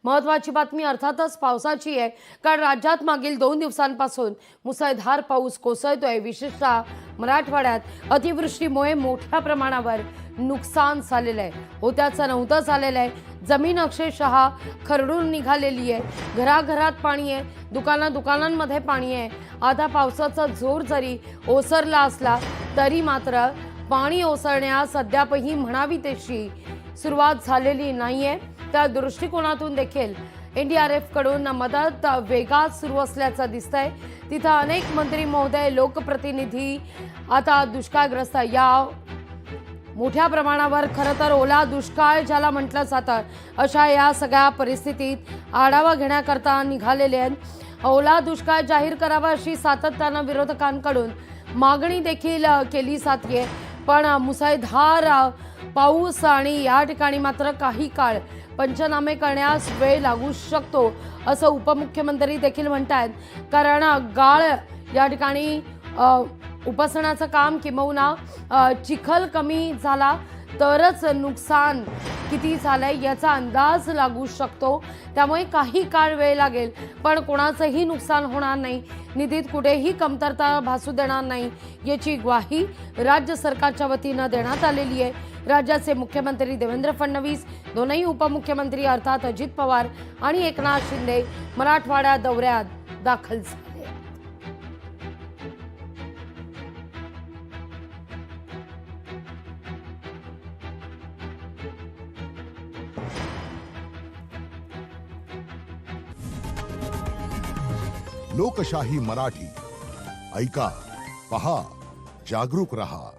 महत्त्वाची बातमी अर्थातच पावसाची आहे, कारण राज्यात मागील 2 दिवसांपासून मुसळधार पाऊस कोसळतोय। विशेषतः मराठवाड्यात अतिवृष्टीमुळे मोठ्या प्रमाणावर नुकसान झालेलं आहे, होत्याचं नव्हतं झालेलं आहे। जमीन अक्षरशः खरडून निघालेली आहे, घराघरात पाणी आहे, दुकानांमध्ये पाणी आहे। आता पावसाचा जोर जरी ओसरला असला तरी मात्र पाणी ओसरण्यास अद्यापही म्हणावी तशी सुरुवात झालेली नाहीये। त्या दृष्टिकोनातून देखील एनडीआरएफ कडून मदत वेगात सुरू असल्याचं दिसतंय। तिथं अनेक मंत्री महोदय, लोकप्रतिनिधी आता दुष्काळग्रस्त या मोठ्या प्रमाणावर खरं तर ओला दुष्काळ ज्याला म्हटलं जातं अशा या सगळ्या परिस्थितीत आढावा घेण्याकरता निघालेले आहेत। ओला दुष्काळ जाहीर करावा अशी सातत्यानं विरोधकांकडून मागणी देखील केली जाते, पण मुसळधार पाऊस आणि या ठिकाणी मात्र काही काळ पंचनामे करण्यास वेळ लागू शकतो असं उपमुख्यमंत्री देखील म्हणतात। कारण गाळ या ठिकाणी उपसण्याचं काम किंबहुना चिखल कमी झाला तरच नुकसान किती झालंय याचा अंदाज लागू शकतो। त्यामुळे काही काळ वेळ लागेल, पण कोणाचंही नुकसान होणार नाही, निधीत कुठेही कमतरता भासू देणार नाही याची ग्वाही राज्य सरकारच्या वतीनं देण्यात आलेली आहे। राज्याचे मुख्यमंत्री देवेंद्र फडणवीस, दोनही उपमुख्यमंत्री अर्थात अजित पवार आणि एकनाथ शिंदे मराठवाडा दौऱ्यात दाखल झाले। लोकशाही मराठी ऐका, पहा, जागरूक रहा।